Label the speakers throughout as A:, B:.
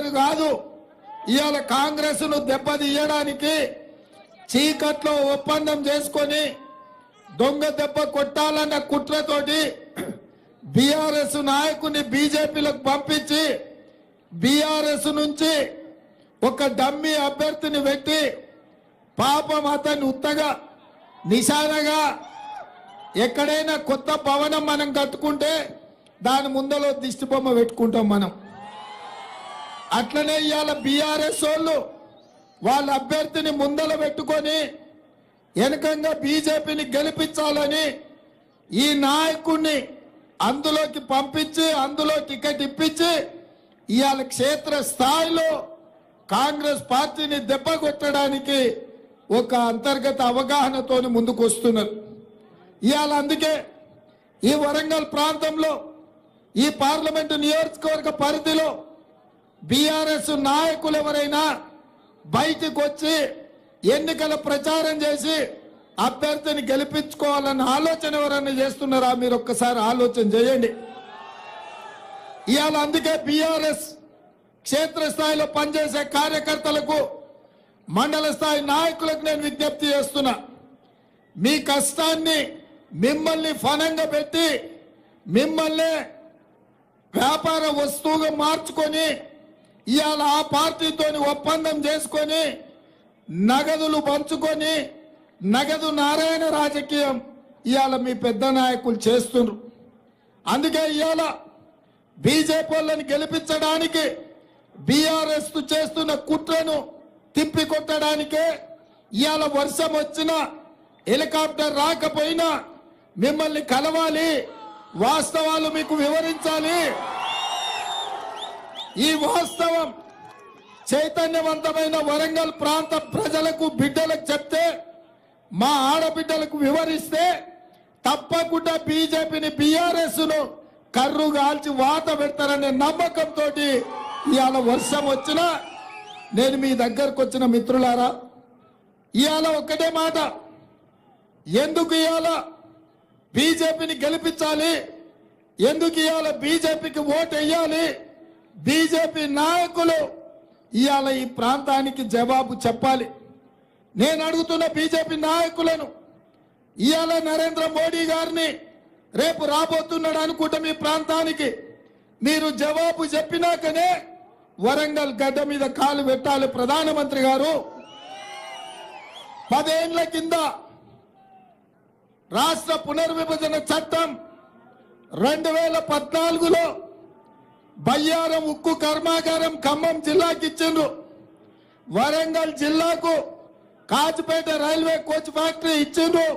A: పేరు కాదు ఇవాళ కాంగ్రెస్ ను దెబ్బతీయడానికి చీకట్లో ఒప్పందం చేసుకొని దొంగ దెబ్బ కొట్టాలన్న కుట్రతోటి బీఆర్ఎస్ నాయకుని బీజేపీలకు పంపించి బీఆర్ఎస్ నుంచి ఒక డమ్మీ అభ్యర్థిని పెట్టి పాపం అతన్ని ఉత్తగా నిశానగా ఎక్కడైనా కొత్త భవనం మనం కట్టుకుంటే దాని ముందలో దిష్టి బొమ్మ పెట్టుకుంటాం మనం. అట్లనే ఇవాళ బీఆర్ఎస్ వాళ్ళు వాళ్ళ అభ్యర్థిని ముందల పెట్టుకొని వెనకంగా బీజేపీని గెలిపించాలని ఈ నాయకుడిని అందులోకి పంపించి అందులో టికెట్ ఇప్పించి ఇవాళ క్షేత్ర స్థాయిలో కాంగ్రెస్ పార్టీని దెబ్బ కొట్టడానికి ఒక అంతర్గత అవగాహనతో ముందుకు వస్తున్నారు. ఇవాళ అందుకే ఈ వరంగల్ ప్రాంతంలో ఈ పార్లమెంటు నియోజకవర్గ పరిధిలో బీఆర్ఎస్ నాయకులు ఎవరైనా బయటికి వచ్చి ఎన్నికల ప్రచారం చేసి అభ్యర్థిని గెలిపించుకోవాలన్న ఆలోచన ఎవరైనా చేస్తున్నారా? మీరు ఒక్కసారి ఆలోచన చేయండి. ఇవాళ అందుకే బీఆర్ఎస్ క్షేత్రస్థాయిలో పనిచేసే కార్యకర్తలకు మండల స్థాయి నాయకులకు నేను విజ్ఞప్తి చేస్తున్నా. మీ కష్టాన్ని మిమ్మల్ని ఫనంగా పెట్టి మిమ్మల్ని వ్యాపార వస్తువుగా మార్చుకొని ఇవాళ ఆ పార్టీతో ఒప్పందం చేసుకొని నగదులు పంచుకొని నగదు నారాయణ రాజకీయం ఇవాళ మీ పెద్ద నాయకులు చేస్తున్నారు. అందుకే ఇవాళ బీజేపీ వాళ్ళని గెలిపించడానికి బీఆర్ఎస్ చేస్తున్న కుట్రను తిప్పి కొట్టడానికే ఇవాళ వర్షం వచ్చినా హెలికాప్టర్ రాకపోయినా మిమ్మల్ని కలవాలి, వాస్తవాలు మీకు వివరించాలి. ఈ వాస్తవం చైతన్యవంతమైన వరంగల్ ప్రాంత ప్రజలకు బిడ్డలకు చెప్తే మా ఆడబిడ్డలకు వివరిస్తే తప్పకుండా బీజేపీని బీఆర్ఎస్ ను కర్రు కాల్చి వాత పెడతారనే నమ్మకంతో ఇవాళ వర్షం వచ్చినా నేను మీ దగ్గరకు వచ్చిన మిత్రులారా ఇవాళ ఒక్కటే మాట, ఎందుకు ఇవాళ బీజేపీని గెలిపించాలి, ఎందుకు ఇవాళ బీజేపీకి ఓటు వేయాలి, బీజేపీ నాయకులు ఇవాళ ఈ ప్రాంతానికి జవాబు చెప్పాలి. నేను అడుగుతున్న బీజేపీ నాయకులను ఇవాళ నరేంద్ర మోడీ గారిని రేపు రాబోతున్నాడు అనుకుంటే మీ ప్రాంతానికి మీరు జవాబు చెప్పినాకనే వరంగల్ గడ్డ మీద కాలు పెట్టాలి. ప్రధానమంత్రి గారు 10 ఏళ్ల కింద రాష్ట్ర పునర్విభజన చట్టం 2014లో బయ్యారం ఉక్కు కర్మాగారం ఖమ్మం జిల్లాకి ఇచ్చిండ్రు. వరంగల్ జిల్లాకు కాచిపేట రైల్వే కోచ్ ఫ్యాక్టరీ ఇచ్చిండ్రు.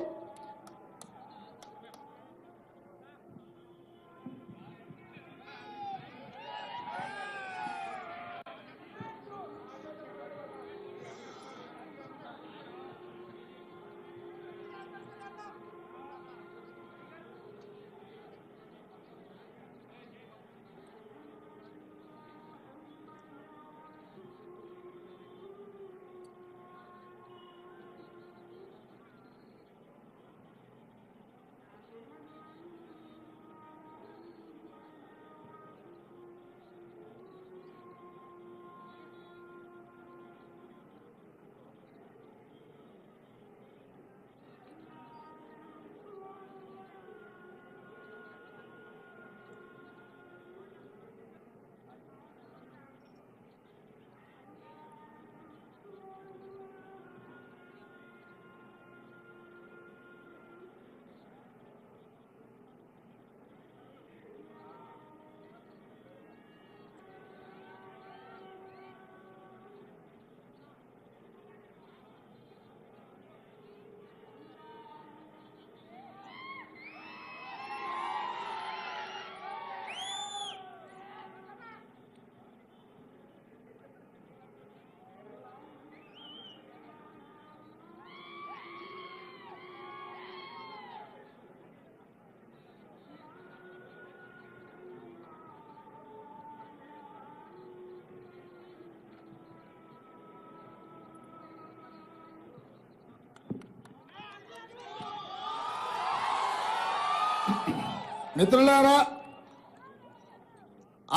A: మిత్రులారా,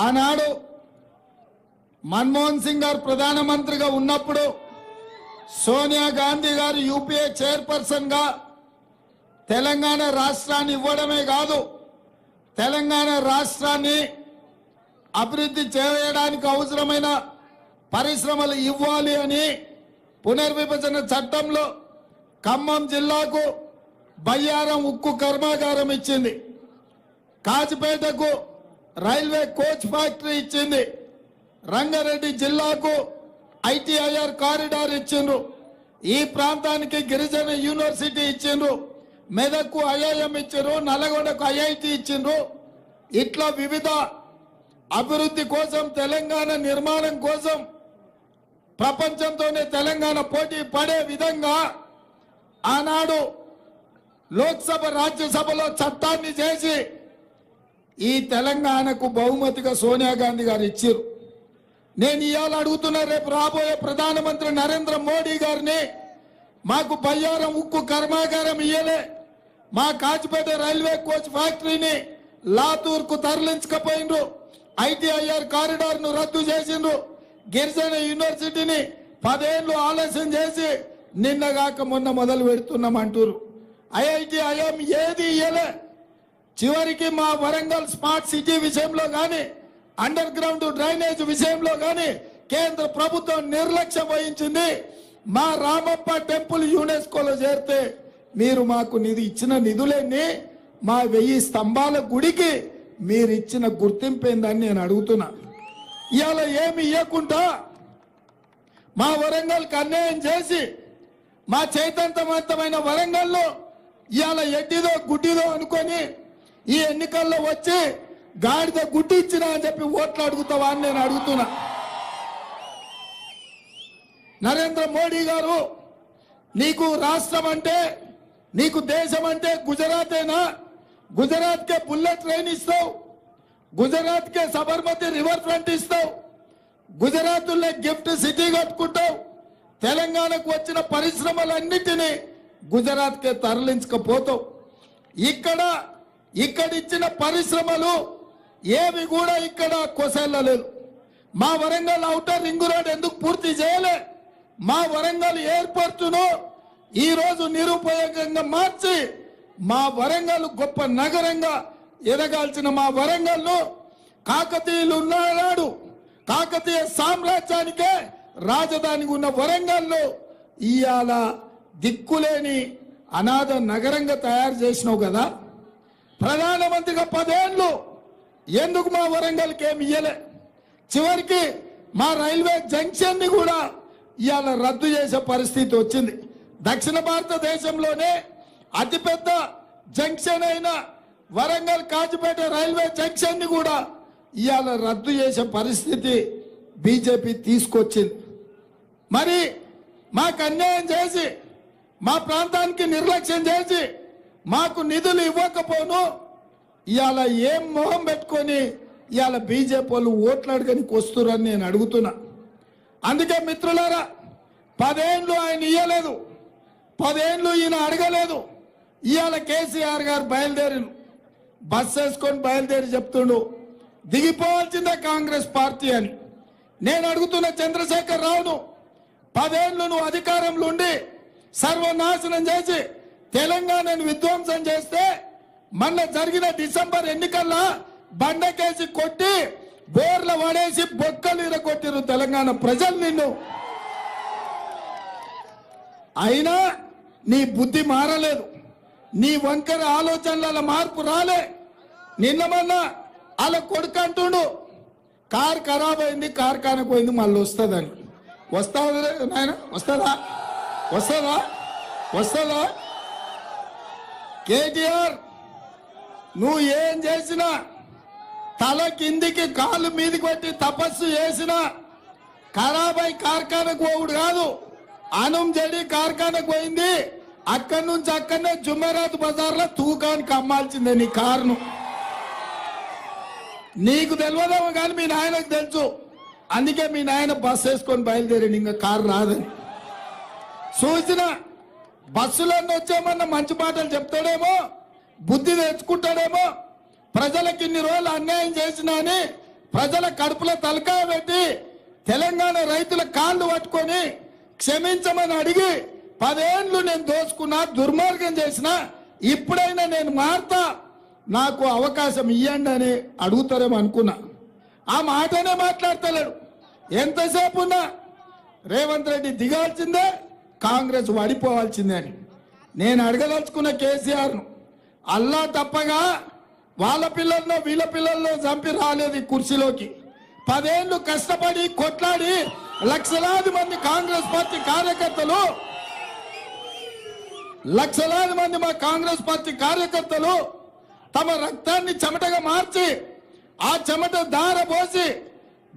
A: ఆనాడు మన్మోహన్ సింగ్ గారు ప్రధానమంత్రిగా ఉన్నప్పుడు సోనియా గాంధీ గారు యూపీఏ చైర్పర్సన్ గా తెలంగాణ రాష్ట్రాన్ని ఇవ్వడమే కాదు, తెలంగాణ రాష్ట్రాన్ని అభివృద్ధి చేయడానికి అవసరమైన పరిశ్రమలు ఇవ్వాలి అని పునర్విభజన చట్టంలో ఖమ్మం జిల్లాకు బయ్యారం ఉక్కు కర్మాగారం ఇచ్చింది, కాచిపేటకు రైల్వే కోచ్ ఫ్యాక్టరీ ఇచ్చింది, రంగారెడ్డి జిల్లాకు ఐటీఐఆర్ కారిడార్ ఇచ్చిండ్రు, ఈ ప్రాంతానికి గిరిజన యూనివర్సిటీ ఇచ్చిండ్రు, మెదక్కు ఐఐఎం ఇచ్చిండ్రు, నల్గొండకు ఐఐటి ఇచ్చిండ్రు. ఇట్లా వివిధ అభివృద్ధి కోసం తెలంగాణ నిర్మాణం కోసం ప్రపంచంతోనే తెలంగాణ పోటీ పడే విధంగా ఆనాడు లోక్సభ రాజ్యసభలో చట్టాన్ని చేసి ఈ తెలంగాణకు బహుమతిగా సోనియా గాంధీ గారు ఇచ్చారు. నేను ఇవాళ అడుగుతున్నా, రేపు రాబోయే ప్రధానమంత్రి నరేంద్ర మోడీ గారిని మాకు బయ్యారం ఉక్కు కర్మాగారం ఇయ్యలే, మా కాచిపేట రైల్వే కోచ్ ఫ్యాక్టరీని లాతూర్కు తరలించకపోయిండ్రు, ఐటీఐఆర్ కారిడార్ ను రద్దు చేసిండ్రు, గిరిజన యూనివర్సిటీని 10 ఏళ్లు ఆలస్యం చేసి నిన్నగాక మొన్న మొదలు పెడుతున్నామంటారు. ఐఐటి ఐఎం ఏది ఇయ్యలే. చివరికి మా వరంగల్ స్మార్ట్ సిటీ విషయంలో కానీ అండర్ గ్రౌండ్ డ్రైనేజ్ విషయంలో కానీ కేంద్ర ప్రభుత్వం నిర్లక్ష్యం వహించింది. మా రామప్ప టెంపుల్ యునెస్కోలో చేరితే మీరు మాకు ఇచ్చిన నిధులన్నీ మా 1000 స్తంభాల గుడికి మీరు ఇచ్చిన గుర్తింపు ఏందని నేను అడుగుతున్నా. ఇవాళ ఏమి ఇవ్వకుండా మా వరంగల్కి అన్యాయం చేసి మా చైతన్యవంతమైన వరంగల్లో ఇవాళ ఎడ్డిదో గుడ్డిదో అనుకొని ఈ ఎన్నికల్లో వచ్చి గాడిద గుడ్డి ఇచ్చినా అని చెప్పి ఓట్లు అడుగుతావా అని నేను అడుగుతున్నా. నరేంద్ర మోడీ గారు, నీకు రాష్ట్రం అంటే, నీకు దేశం అంటే గుజరాతేనా? గుజరాత్ కే బుల్లెట్ ట్రైన్ ఇస్తావు, గుజరాత్ కే సబర్మతి రివర్ ఫ్రంట్ ఇస్తావు, గుజరాత్ గిఫ్ట్ సిటీ కట్టుకుంటావు, తెలంగాణకు వచ్చిన పరిశ్రమలన్నిటినీ గుజరాత్ కే తరలించకపోతావు. ఇక్కడ ఇచ్చిన పరిశ్రమలు ఏవి కూడా ఇక్కడ కొసెల్లలేదు. మా వరంగల్ ఔటర్ రింగ్ రోడ్ ఎందుకు పూర్తి చేయలే? మా వరంగల్ ఎయిర్పోర్టును ఈ రోజు నిరుపయోగంగా మార్చి మా వరంగల్ గొప్ప నగరంగా ఎదగాల్సిన మా వరంగల్ ను కాకతీయులు ఉన్నాడు, కాకతీయ సామ్రాజ్యానికే రాజధానికి ఉన్న వరంగల్ ను ఇవాళ దిక్కులేని అనాథ నగరంగా తయారు చేసినావు కదా. ప్రధానమంత్రిగా 10 ఏళ్ళు ఎందుకు మా వరంగల్కి ఏమి ఇయ్యలే? చివరికి మా రైల్వే జంక్షన్ ని కూడా ఇవాళ రద్దు చేసే పరిస్థితి వచ్చింది. దక్షిణ భారతదేశంలోనే అతిపెద్ద జంక్షన్ అయిన వరంగల్ కాచిపేట రైల్వే జంక్షన్ ని కూడా ఇవాళ రద్దు చేసే పరిస్థితి బీజేపీ తీసుకొచ్చింది. మరి మాకు అన్యాయం చేసి మా ప్రాంతానికి నిర్లక్ష్యం చేసి మాకు నిధులు ఇవ్వకపోను ఇవాళ ఏం మొహం పెట్టుకొని ఇవాళ బీజేపీ వాళ్ళు ఓట్లు అడగనికి వస్తురని నేను అడుగుతున్నా. అందుకే మిత్రులారా, 10 ఏళ్ళు ఆయన ఇయ్యలేదు, 10 ఏళ్ళు ఈయన అడగలేదు. ఇవాళ కేసీఆర్ గారు బయలుదేరి బస్ వేసుకొని బయలుదేరి చెప్తుండు దిగిపోవాల్సిందే కాంగ్రెస్ పార్టీ అని. నేను అడుగుతున్న చంద్రశేఖర్ రావును, 10 ఏళ్ళు నువ్వు అధికారంలో ఉండి సర్వనాశనం చేసి తెలంగాణను విధ్వంసం చేస్తే మొన్న జరిగిన డిసెంబర్ ఎన్నికల్లో బండకేసి కొట్టి బోర్ల పడేసి బొక్కలు ఇరగొట్టిరు తెలంగాణ ప్రజలు నిన్ను. అయినా నీ బుద్ధి మారలేదు, నీ వంకర ఆలోచనల మార్పు రాలే. నిన్న మొన్న అలా కొడుకు అంటుండు కారు ఖరాబ్ అయింది, కార్ఖానకు పోయింది, మళ్ళీ వస్తుందని. వస్తుందా నాయన? వస్తుందా? వస్తుందా? వస్తుందా? కేటీఆర్, నువ్వు ఏం చేసినా తల కిందికి కాళ్ళు మీదకి పెట్టి తపస్సు చేసినా ఖరాబై కార్ఖానకు పోవుడు కాదు. అనం జడి కార్ఖానకు పోయింది, అక్కడి నుంచి అక్కడనే జుమ్మెరాత్ బజార్లో తూకానికి అమ్మాల్సిందే నీ కారును. నీకు తెలియదేమో కానీ మీ నాయనకు తెలుసు. అందుకే మీ నాయన బస్సు వేసుకొని బయలుదేరండి, ఇంకా కారు రాదని. చూసిన బస్సులన్నీ వచ్చేమన్నా మంచి మాటలు చెప్తాడేమో, బుద్ధి తెచ్చుకుంటాడేమో. ప్రజలకు ఇన్ని రోజులు అన్యాయం చేసినా అని ప్రజల కడుపులో తలకాయ పెట్టి తెలంగాణ రైతుల కాళ్ళు పట్టుకొని క్షమించమని అడిగి 10 ఏళ్ళు నేను దోచుకున్నా, దుర్మార్గం చేసిన, ఇప్పుడైనా నేను మారుతా, నాకు అవకాశం ఇవ్వండి అని అడుగుతారేమో అనుకున్నా. ఆ మాటనే మాట్లాడతలేడు. ఎంతసేపు ఉన్నా రేవంత్ రెడ్డి దిగాల్సిందే, కాంగ్రెస్ వడిపోవాల్సిందే అని. నేను అడగదలుచుకున్న కేసీఆర్ను, అల్లా తప్పగా వాళ్ళ పిల్లల్లో వీళ్ళ పిల్లల్లో చంపి రాలేదు ఈ కుర్చీలోకి. 10 ఏళ్ళు కష్టపడి కొట్లాడి లక్షలాది మంది కాంగ్రెస్ పార్టీ కార్యకర్తలు, లక్షలాది మంది మా కాంగ్రెస్ పార్టీ కార్యకర్తలు తమ రక్తాన్ని చెమటగా మార్చి ఆ చెమట దార పోసి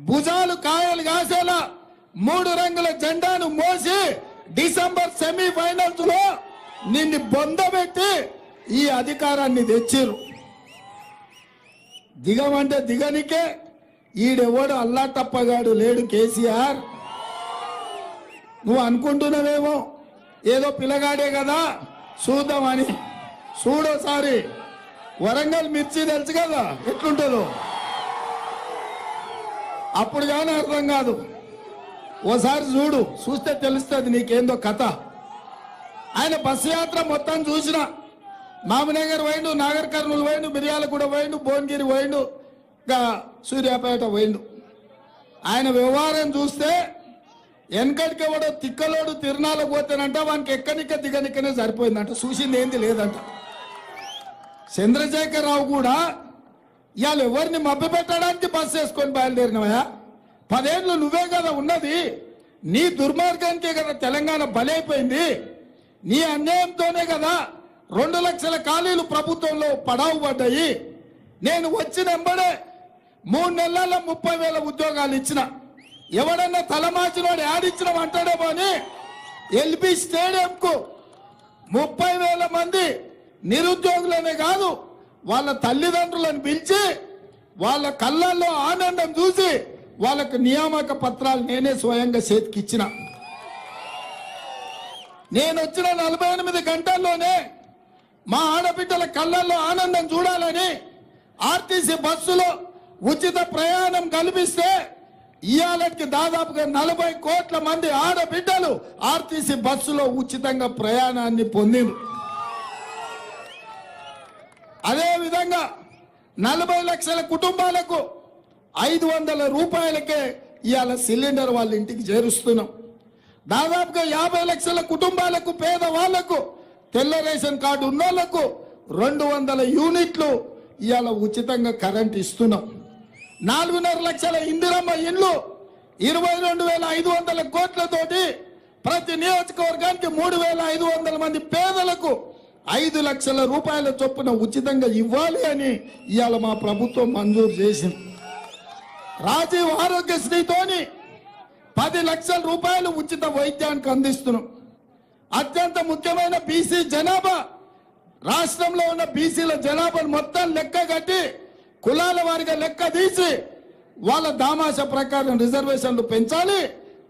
A: భుజాలు కాయలు కాసేలా 3 రంగుల జెండాను మోసి డిసెంబర్ సెమీఫైనల్స్ లో నిన్ను బొందబెట్టి ఈ అధికారాన్ని తెచ్చిరు. దిగమంటే దిగనికే ఈడెవడు అల్లా తప్పగాడు లేడు. కేసీఆర్ నువ్వు అనుకుంటున్నావేమో ఏదో పిల్లగాడే కదా చూద్దామని. చూడోసారి వరంగల్ మిర్చి తెలుసు కదా ఎట్లుంటుందో, అప్పుడు కానీ అర్థం కాదు. ఓసారి చూడు, చూస్తే తెలుస్తుంది నీకేందో కథ. ఆయన బస్సు యాత్ర మొత్తం చూసిన, మామనగర్ పోయిండు, నాగర్ కర్నూలు పోయిండు, మిర్యాలగూడ పోయిండు, భువనగిరి పోయిండు, ఇంకా సూర్యాపేట పోయిండు. ఆయన వ్యవహారం చూస్తే వెనకడికి ఎవడో తిక్కలోడు తిరునాళ్ళకు పోతానంట, వానికి ఎక్కనిక్క దిగనిక్కనే సరిపోయిందంట, చూసింది ఏంది లేదంట. చంద్రశేఖరరావు కూడా ఇవాళ ఎవరిని మభ్య పెట్టడానికి బస్సు వేసుకొని బయలుదేరినవా? 10 ఏళ్ళు నువ్వే కదా ఉన్నది, నీ దుర్మార్గానికే కదా తెలంగాణ బలైపోయింది, నీ అన్యాయంతోనే కదా 2 లక్షల ఖాళీలు ప్రభుత్వంలో పడావు పడ్డాయి. నేను వచ్చిన వెంబడే 3 నెలల్లో 30,000 ఉద్యోగాలు ఇచ్చిన. ఎవడన్నా తలమాచినోడు యాడిచ్చినాం అంటాడేమో అని ఎల్బీ స్టేడియంకు 30,000 మంది నిరుద్యోగులనే కాదు వాళ్ళ తల్లిదండ్రులను పిలిచి వాళ్ళ కళ్ళల్లో ఆనందం చూసి వాళ్ళకు నియామక పత్రాలు నేనే స్వయంగా చేతికిచ్చిన. నేను వచ్చిన 48 గంటల్లోనే మా ఆడబిడ్డల కళ్ళల్లో ఆనందం చూడాలని ఆర్టీసీ బస్సులో ఉచిత ప్రయాణం కల్పిస్తే ఇవాళకి దాదాపుగా 40 కోట్ల మంది ఆడబిడ్డలు ఆర్టీసీ బస్సులో ఉచితంగా ప్రయాణాన్ని పొందిండ్రు. అదే విధంగా 40 లక్షల కుటుంబాలకు 500 రూపాయలకే ఇవాళ సిలిండర్ వాళ్ళ ఇంటికి చేరుస్తున్నాం. దాదాపుగా 50 లక్షల కుటుంబాలకు, పేదవాళ్లకు, తెల్ల రేషన్ కార్డు ఉన్నోళ్లకు 200 యూనిట్లు ఇవాళ ఉచితంగా కరెంట్ ఇస్తున్నాం. 4.5 లక్షల ఇందిరమ్మ ఇండ్లు 22,500 కోట్లతోటి ప్రతి నియోజకవర్గానికి 3,500 మంది పేదలకు 5 లక్షల రూపాయల చొప్పున ఉచితంగా ఇవ్వాలి అని ఇవాళ మా ప్రభుత్వం మంజూరు చేసింది. రాజీవ్ ఆరోగ్యశ్రీతోని 10 లక్షల రూపాయలు ఉచిత వైద్యానికి అందిస్తున్నాం. అత్యంత ముఖ్యమైన బీసీ జనాభా, రాష్ట్రంలో ఉన్న బీసీల జనాభాను మొత్తం లెక్క కట్టి కులాల వారిగా లెక్క తీసి వాళ్ళ దామాష ప్రకారం రిజర్వేషన్లు పెంచాలి,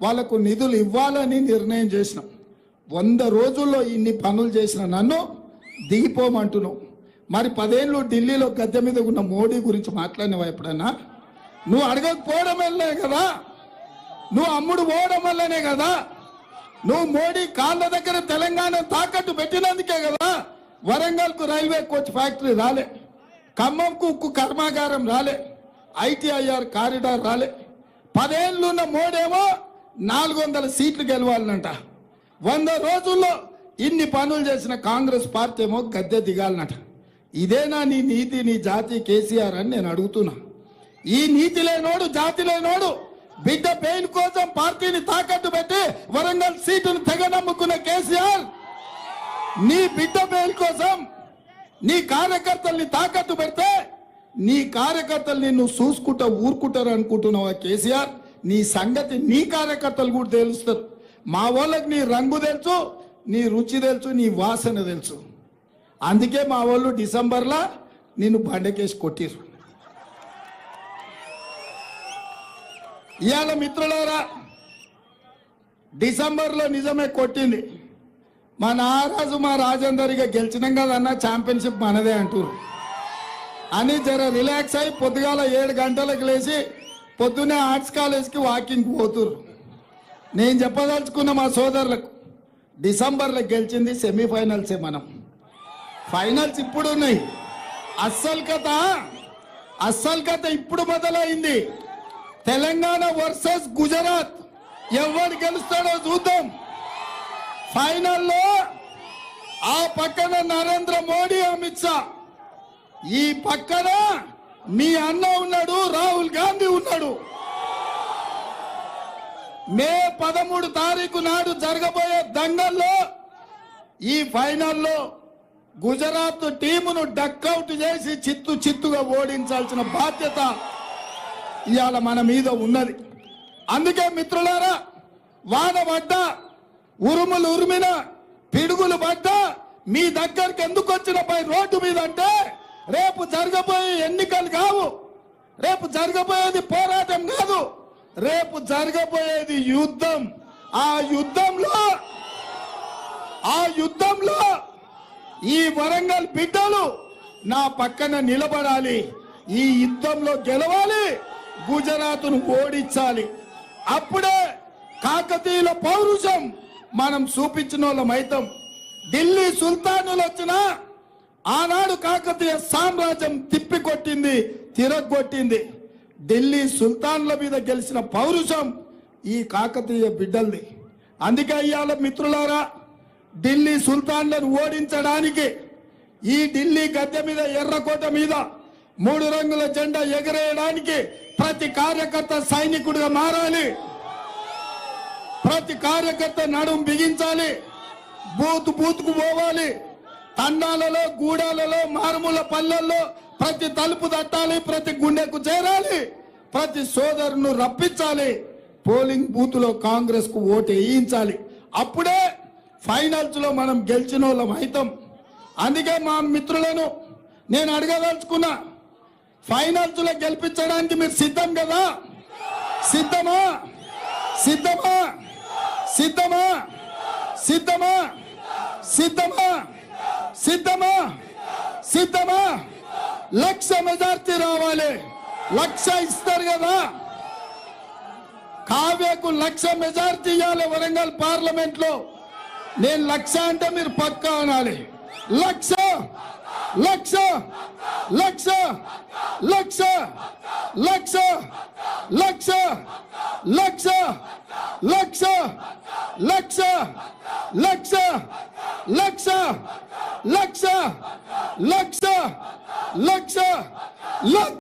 A: వాళ్లకు నిధులు ఇవ్వాలని నిర్ణయం చేసినాం. 100 రోజుల్లో ఇన్ని పనులు చేసిన నన్ను దిగిపోమంటున్నావు. మరి 10 ఏళ్ళు ఢిల్లీలో గద్దె మీద ఉన్న మోడీ గురించి మాట్లాడినవా ఎప్పుడన్నా? నువ్వు అడగకపోవడం వల్లనే కదా, నువ్వు అమ్ముడు పోవడం వల్లనే కదా, నువ్వు మోడీ కాళ్ళ దగ్గర తెలంగాణ తాకట్టు పెట్టినందుకే కదా వరంగల్కు రైల్వే కోచ్ ఫ్యాక్టరీ రాలే, ఖమ్మంకు ఉక్కు కర్మాగారం రాలే, ఐటీఐఆర్ కారిడార్ రాలే. 10 ఏళ్ళు ఉన్న మోడేమో 400 సీట్లు గెలవాలనంట. 100 రోజుల్లో ఇన్ని పనులు చేసిన కాంగ్రెస్ పార్టీ ఏమో గద్దె దిగాలనట. ఇదేనా నీ నీతి, నీ జాతి కేసీఆర్ అని నేను అడుగుతున్నా. ఈ నీతి లేనోడు, జాతి లేనోడు బిడ్డ బెయిల్ కోసం పార్టీని తాకట్టు పెట్టి వరంగల్ సీటును తెగ నమ్ముకున్న కేసీఆర్, నీ బిడ్డ బెయిల్ కోసం నీ కార్యకర్తల్ని తాకట్టు పెడితే నీ కార్యకర్తలు నిన్ను చూసుకుంటా ఊరుకుంటారు అనుకుంటున్నావా కేసీఆర్? నీ సంగతి నీ కార్యకర్తలు కూడా తెలుస్తారు. మా వాళ్ళకి నీ రంగు తెలుసు, నీ రుచి తెలుసు, నీ వాసన తెలుసు. అందుకే మా వాళ్ళు డిసెంబర్లో నిన్ను బండకేసి కొట్టిరు. ఇవాళ మిత్రులారా, డిసెంబర్లో నిజమే కొట్టింది. మా నారాజు మా రాజేందర్గా గెలిచినాం కదన్న, ఛాంపియన్షిప్ మనదే అంటారు అని జర రిలాక్స్ అయి పొద్దుగాల 7 గంటలకు లేచి పొద్దునే ఆర్ట్స్ కాలేజ్కి వాకింగ్ పోతుర్రు. నేను చెప్పదలుచుకున్న మా సోదరులకు, డిసెంబర్లో గెలిచింది సెమీఫైనల్సే, మనం ఫైనల్స్ ఇప్పుడు ఉన్నాయి. అస్సలు కథ ఇప్పుడు మొదలైంది. తెలంగాణ వర్సెస్ గుజరాత్, ఎవరు గెలుస్తాడో చూద్దాం. ఫైనల్లో ఆ పక్కన నరేంద్ర మోడీ, అమిత్ షా, ఈ పక్కన మీ అన్న ఉన్నాడు, రాహుల్ గాంధీ ఉన్నాడు. మే 13 తారీఖు నాడు జరగబోయే దంగల్లో ఈ ఫైనల్లో గుజరాత్ టీమును డక్అవుట్ చేసి చిత్తుగా ఓడించాల్సిన బాధ్యత ఇవాళ మన మీద ఉన్నది. అందుకే మిత్రులారా, వాన పడ్డా, ఉరుములు ఉరిమిన, పిడుగులు పడ్డా మీ దగ్గరికి ఎందుకు వచ్చిన పై రోడ్డు మీద అంటే, రేపు జరగబోయే ఎన్నికలు కావు, రేపు జరగబోయేది పోరాటం కాదు, రేపు జరగబోయేది యుద్ధం. ఆ యుద్ధంలో ఈ వరంగల్ బిడ్డలు నా పక్కన నిలబడాలి. ఈ యుద్ధంలో గెలవాలి, గుజరాత్ను ఓడించాలి. అప్పుడే కాకతీయుల పౌరుషం మనం చూపించిన వాళ్ళం అవుతాం. ఢిల్లీ సుల్తానులు వచ్చినా ఆనాడు కాకతీయ సామ్రాజ్యం తిప్పికొట్టింది, తిరగొట్టింది. ఢిల్లీ సుల్తాన్ల మీద గెలిచిన పౌరుషం ఈ కాకతీయ బిడ్డల్ది. అందుకే ఇవాళ మిత్రులారా, ఢిల్లీ సుల్తాన్లను ఓడించడానికి ఈ ఢిల్లీ గద్దె మీద, ఎర్రకోట మీద 3 రంగుల జెండా ఎగరేయడానికి ప్రతి కార్యకర్త సైనికుడిగా మారాలి. ప్రతి కార్యకర్త నడుం బిగించాలి, బూత్కు పోవాలి, తండాలలో, గూడాలలో, మారుమూల పల్లెల్లో ప్రతి తలుపు తట్టాలి, ప్రతి గుండెకు చేరాలి, ప్రతి సోదరును రప్పించాలి, పోలింగ్ బూత్ లో కాంగ్రెస్ కు ఓటు వేయించాలి. అప్పుడే ఫైనల్స్ లో మనం గెలిచిన వాళ్ళం అవుతాం. అందుకే మా మిత్రులను నేను అడగదలుచుకున్నా, ఫైనల్స్ లో గెలిపించడానికి మీరు సిద్ధం కదా? సిద్ధమా? సిద్ధమా? సిద్ధమా? సిద్ధమా? సిద్ధమా? సిద్ధమా? సిద్ధమా? 1,00,000 మెజార్టీ రావాలి. 1,00,000 ఇస్తారు కదా? కావ్యకు 1,00,000 మెజార్టీ ఇవ్వాలి వరంగల్ పార్లమెంట్ లో. నేను 1,00,000 అంటే మీరు పక్కా అనాలి. 1,00,000 1,00,000 1,00,000 1,00,000 1,00,000 1,00,000 1,00,000 1,00,000 1,00,000 1,00,000 1,00,000 1,00,000 1,00,000 1,00,000 1,00,000